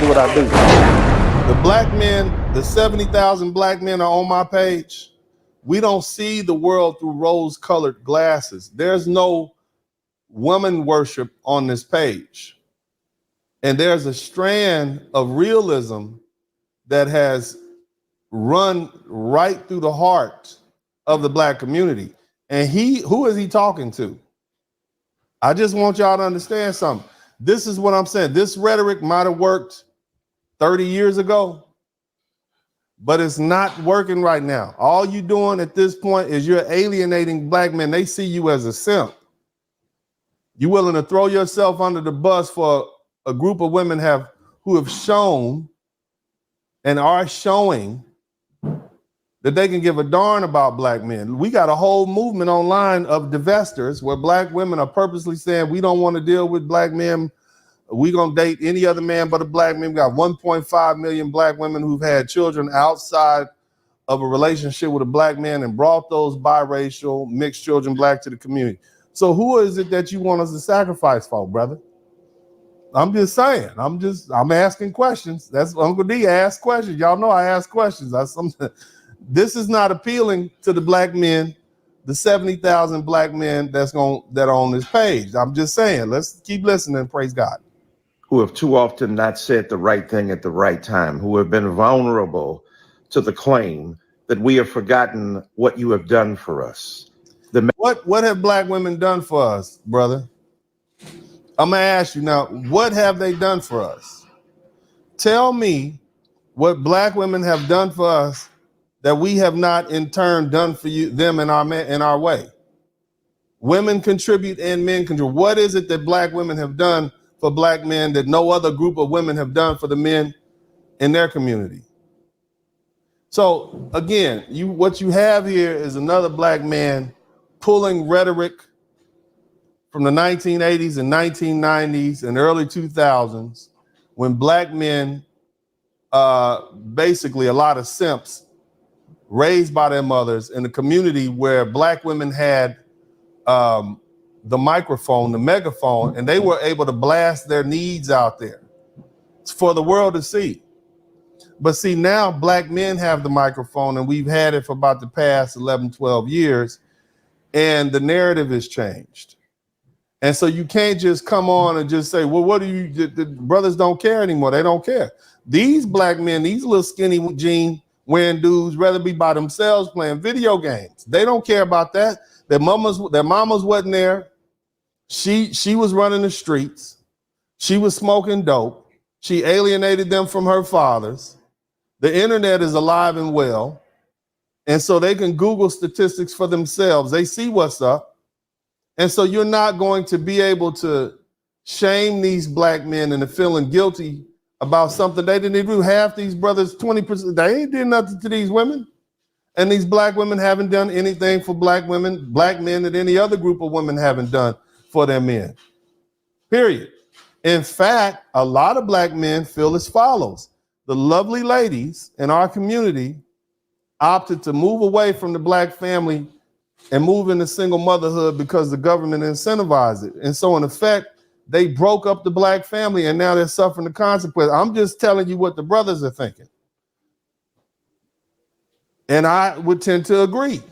do what I do. The black men, the 70,000 black men are on my page. We don't see the world through rose-colored glasses. There's no woman worship on this page. And there's a strand of realism that has run right through the heart of the black community. And who is he talking to? I just want y'all to understand something. This is what I'm saying. This rhetoric might have worked 30 years ago, but it's not working right now. All you're doing at this point is you're alienating black men. They see you as a simp. You're willing to throw yourself under the bus for a group of women who have shown and are showing that they can give a darn about black men. We got a whole movement online of divestors where black women are purposely saying, we don't want to deal with black men. We're going to date any other man but a black man. We got 1.5 million black women who've had children outside of a relationship with a black man and brought those biracial mixed children black to the community. So who is it that you want us to sacrifice for, brother? I'm just saying. I'm asking questions. That's Uncle D asked questions. Y'all know I ask questions. This is not appealing to the black men, the 70,000 black men that are on this page. I'm just saying, let's keep listening. Praise God. Who have too often not said the right thing at the right time, who have been vulnerable to the claim that we have forgotten what you have done for us. What have black women done for us, brother? I'm gonna ask you now, what have they done for us? Tell me what black women have done for us that we have not in turn done for them in our way. Women contribute and men contribute. What is it that black women have done for black men that no other group of women have done for the men in their community? So again, what you have here is another black man pulling rhetoric from the 1980s and 1990s and early 2000s when black men, basically a lot of simps raised by their mothers in a community where black women had the microphone, the megaphone, and they were able to blast their needs out there for the world to see. But see, now black men have the microphone and we've had it for about the past 11, 12 years, and the narrative has changed. And so you can't just come on and just say, well, what do you, the brothers don't care anymore. They don't care. These black men, these little skinny jean wearing dudes, rather be by themselves playing video games. They don't care about that. Their mamas wasn't there. She was running the streets. She was smoking dope. She alienated them from her fathers. The internet is alive and well. And so they can Google statistics for themselves. They see what's up. And so you're not going to be able to shame these black men into feeling guilty about something they didn't even do. Half these brothers, 20%, they ain't did nothing to these women. And these black women haven't done anything for black women, black men that any other group of women haven't done for their men, period. In fact, a lot of black men feel as follows. The lovely ladies in our community opted to move away from the black family and move into single motherhood because the government incentivized it. And so in effect, they broke up the black family and now they're suffering the consequences. I'm just telling you what the brothers are thinking. And I would tend to agree.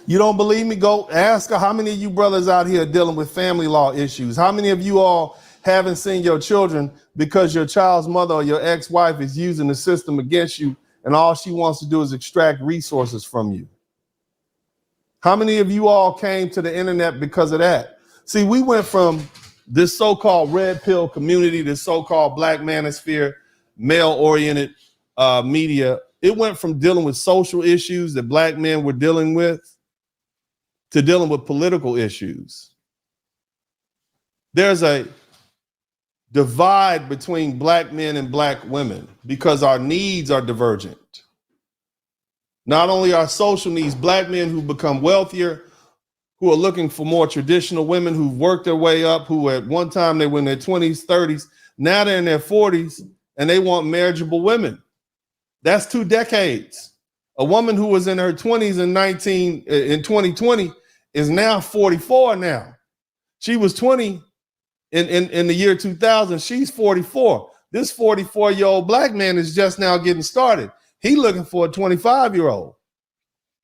You don't believe me? Go ask her how many of you brothers out here are dealing with family law issues. How many of you all haven't seen your children because your child's mother or your ex-wife is using the system against you and all she wants to do is extract resources from you? How many of you all came to the internet because of that? See, we went from this so-called red pill community, this so-called black manosphere, male-oriented media. It went from dealing with social issues that black men were dealing with to dealing with political issues. There's a divide between black men and black women because our needs are divergent. Not only our social needs, black men who become wealthier, who are looking for more traditional women who've worked their way up, who at one time they were in their 20s, 30s, now they're in their 40s and they want marriageable women. That's 2 decades. A woman who was in her 20s in 2020 is now 44 now. She was 20 in the year 2000, she's 44. This 44-year-old black man is just now getting started. He looking for a 25-year-old.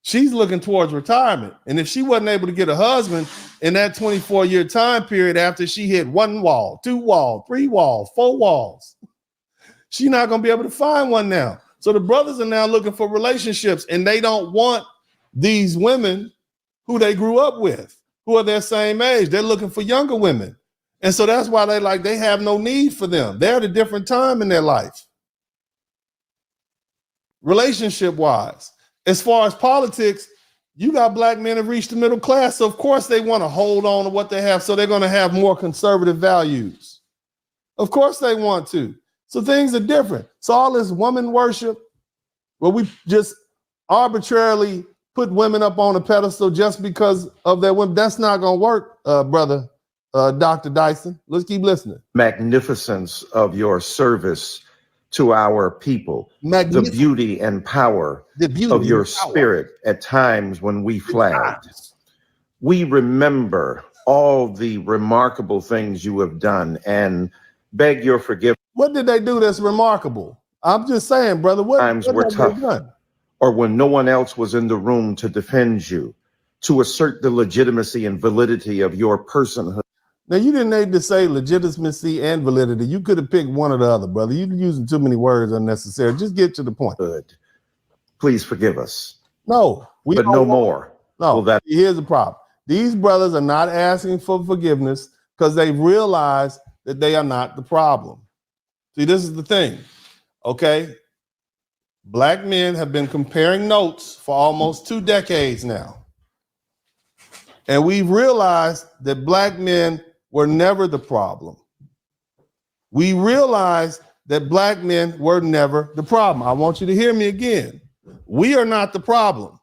She's looking towards retirement. And if she wasn't able to get a husband in that 24-year time period after she hit 1 wall, 2 walls, 3 walls, 4 walls, she's not going to be able to find one now. So the brothers are now looking for relationships, and they don't want these women who they grew up with, who are their same age. They're looking for younger women. And so that's why they have no need for them. They're at a different time in their life. Relationship-wise. As far as politics, you got black men have reached the middle class. So of course they want to hold on to what they have. So they're going to have more conservative values. Of course they want to. So things are different. So all this woman worship, where we just arbitrarily put women up on a pedestal just because of their women, that's not going to work, brother. Dr. Dyson, let's keep listening. Magnificence of your service to our people, the beauty and power of your spirit at times when we flagged. We remember all the remarkable things you have done and beg your forgiveness. What did they do that's remarkable? I'm just saying, brother, what times were tough, or when no one else was in the room to defend you, to assert the legitimacy and validity of your personhood. Now, you didn't need to say legitimacy and validity. You could have picked one or the other, brother. You're using too many words unnecessary. Just get to the point. Good. Please forgive us. No. But no more. No, well, here's the problem. These brothers are not asking for forgiveness because they realize that they are not the problem. See, this is the thing, okay? Black men have been comparing notes for almost 2 decades now. And we've realized that black men were never the problem. We realized that black men were never the problem. I want you to hear me again. We are not the problem.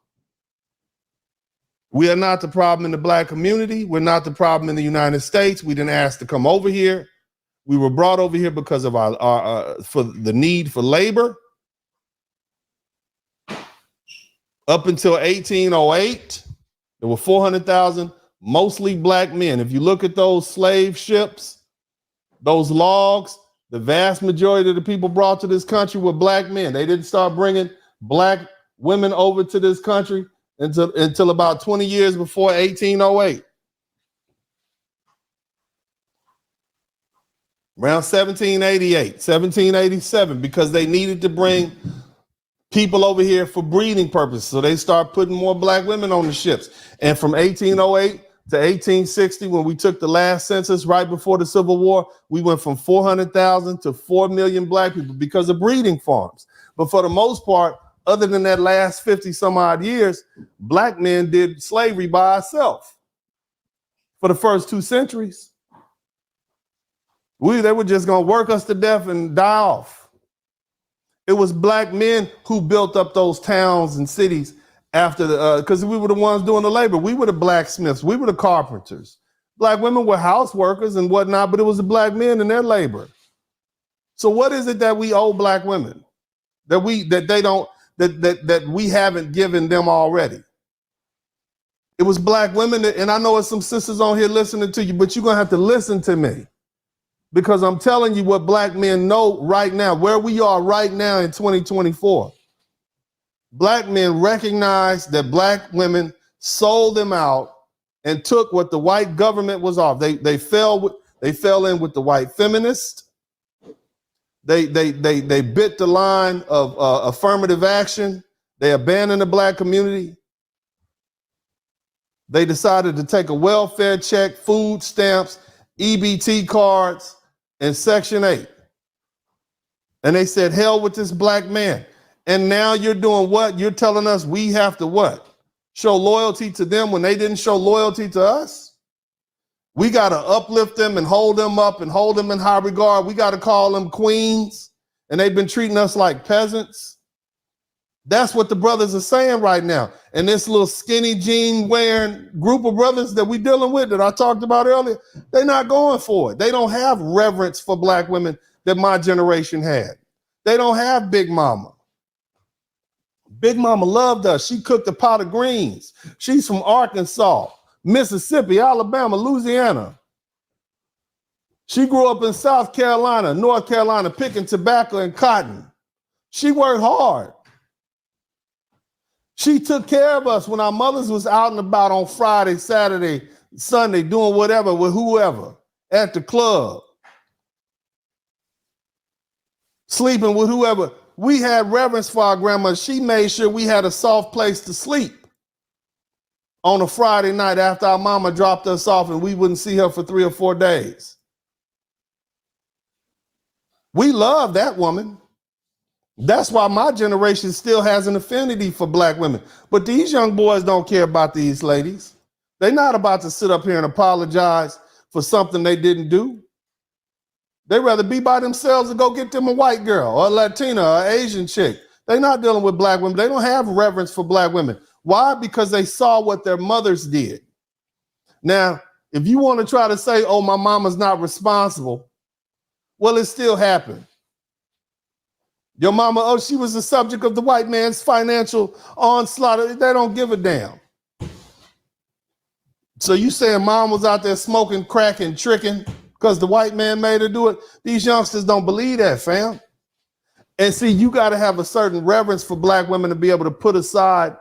We are not the problem in the black community. We're not the problem in the United States. We didn't ask to come over here. We were brought over here because of our for the need for labor. Up until 1808, there were 400,000 mostly black men. If you look at those slave ships, those logs, the vast majority of the people brought to this country were black men. They didn't start bringing black women over to this country until about 20 years before 1808. Around 1788, 1787, because they needed to bring people over here for breeding purposes. So they start putting more black women on the ships. And from 1808 to 1860, when we took the last census right before the Civil War, we went from 400,000 to 4 million black people because of breeding farms. But for the most part, other than that last 50 some odd years, black men did slavery by ourselves for the first 2 centuries. They were just going to work us to death and die off. It was black men who built up those towns and cities after because we were the ones doing the labor. We were the blacksmiths. We were the carpenters. Black women were house workers and whatnot, but it was the black men and their labor. So what is it that we owe black women that we haven't given them already? It was black women, and I know there's some sisters on here listening to you, but you're going to have to listen to me. Because I'm telling you what black men know right now, where we are right now in 2024. Black men recognize that black women sold them out and took what the white government was off. They fell in with the white feminists. They bit the line of affirmative action. They abandoned the black community. They decided to take a welfare check, food stamps, EBT cards, and Section 8. And they said, hell with this black man. And now you're doing what? You're telling us we have to what? Show loyalty to them when they didn't show loyalty to us? We got to uplift them and hold them up and hold them in high regard. We got to call them queens. And they've been treating us like peasants. That's what the brothers are saying right now. And this little skinny jean wearing group of brothers that we're dealing with that I talked about earlier, they're not going for it. They don't have reverence for black women that my generation had. They don't have Big Mama. Big Mama loved us. She cooked a pot of greens. She's from Arkansas, Mississippi, Alabama, Louisiana. She grew up in South Carolina, North Carolina, picking tobacco and cotton. She worked hard. She took care of us when our mothers was out and about on Friday, Saturday, Sunday, doing whatever with whoever at the club, sleeping with whoever. We had reverence for our grandma. She made sure we had a soft place to sleep on a Friday night after our mama dropped us off and we wouldn't see her for 3 or 4 days. We love that woman. That's why my generation still has an affinity for black women. But these young boys don't care about these ladies. They're not about to sit up here and apologize for something they didn't do. They'd rather be by themselves and go get them a white girl or a Latina or Asian chick. They're not dealing with black women. They don't have reverence for black women. Why? Because they saw what their mothers did. Now, if you want to try to say, oh, my mama's not responsible, well, it still happened. Your mama, oh, she was the subject of the white man's financial onslaught. They don't give a damn. So you saying mom was out there smoking crack and tricking because the white man made her do it? These youngsters don't believe that, fam. And see, you got to have a certain reverence for black women to be able to put aside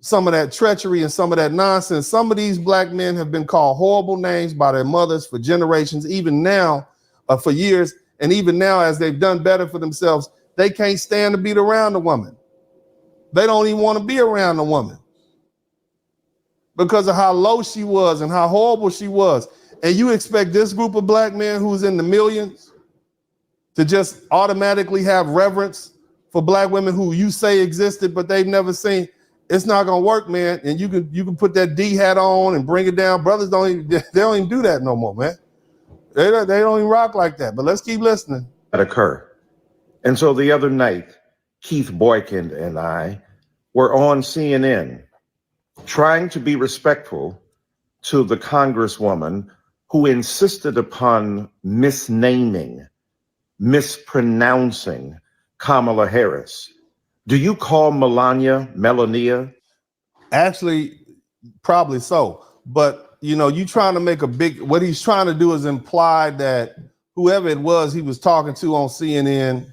some of that treachery and some of that nonsense. Some of these black men have been called horrible names by their mothers for generations, even now, for years. And even now, as they've done better for themselves, they can't stand to be around a woman. They don't even want to be around a woman because of how low she was and how horrible she was. And you expect this group of black men who's in the millions to just automatically have reverence for black women who you say existed, but they've never seen. It's not gonna work, man. And you can put that D hat on and bring it down. Brothers don't even do that no more, man. They don't even rock like that. But let's keep listening. That occur. And so the other night, Keith Boykin and I were on CNN trying to be respectful to the congresswoman who insisted upon mispronouncing Kamala Harris. Do you call Melania? Actually, probably so. But, you know, you trying to make what he's trying to do is imply that whoever it was he was talking to on CNN,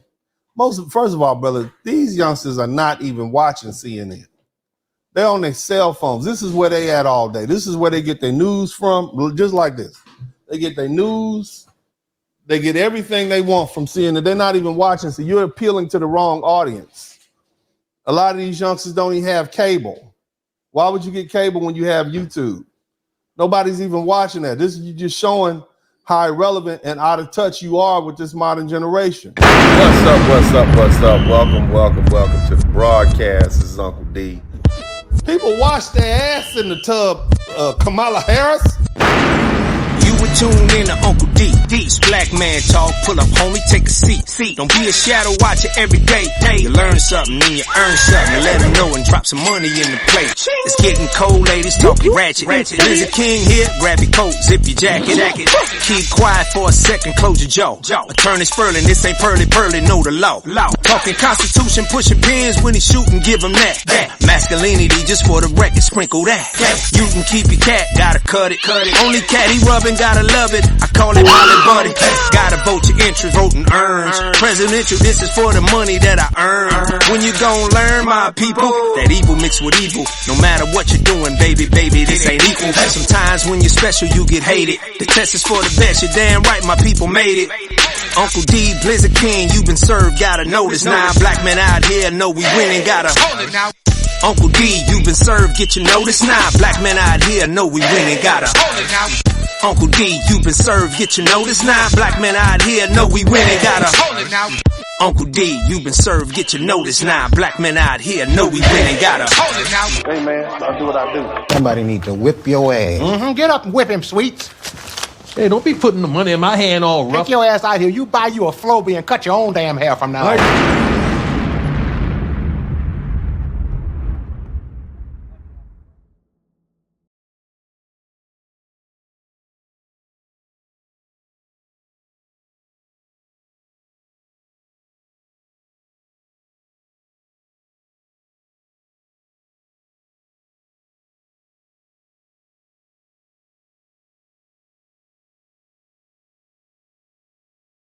first of all, brother, these youngsters are not even watching CNN. They're on their cell phones. This is where they at all day. This is where they get their news from, just like this. They get their news. They get everything they want from CNN. They're not even watching. So you're appealing to the wrong audience. A lot of these youngsters don't even have cable. Why would you get cable when you have YouTube? Nobody's even watching that. This is you just showing how irrelevant and out of touch you are with this modern generation. What's up? Welcome to the broadcast. This is Uncle D. People wash their ass in the tub, Kamala Harris. You would tune in to Uncle D. D's black man talk. Pull up, homie, take a seat. Don't be a shadow watcher every day. You learn something, then you earn something. And let them know and drop some money in the plate. It's getting cold, ladies, talking ratchet. There's a king here, grab your coat, zip your jacket. Keep quiet for a second, close your jaw. Attorney Spurling, this ain't pearly, know the law. Talking Constitution, pushing pins when he shooting, give him that. Masculinity, just for the record, sprinkle that. You can keep your cat, gotta cut it. Only cat he rubbing, gotta love it. I call it Holly Buddy. Gotta vote your interest, voting earns. Presidential, this is for the money that I earn. When you gon' learn, my people, that evil mixed with evil. No matter what you're doing, baby, this ain't equal. Sometimes when you're special, you get hated. The test is for the best, you're damn right, my people made it. Uncle D, Blizzard King, you been served, gotta know this now. Black men out here know we winning, gotta hold it now. Uncle D, you been served, get your notice now. Black men out here know we winning, gotta hold it now. Uncle D, you been served, get your notice now. Black men out here know we winning, gotta hold it now. Uncle D, you been served, get your notice now. Black men out here know we winning, gotta hold it now. Hey man, I'll do what I do. Somebody need to whip your ass. Get up and whip him, Sweets. Hey, don't be putting the money in my hand all rough. Take your ass out here. You buy you a Flowbee and cut your own damn hair from now on.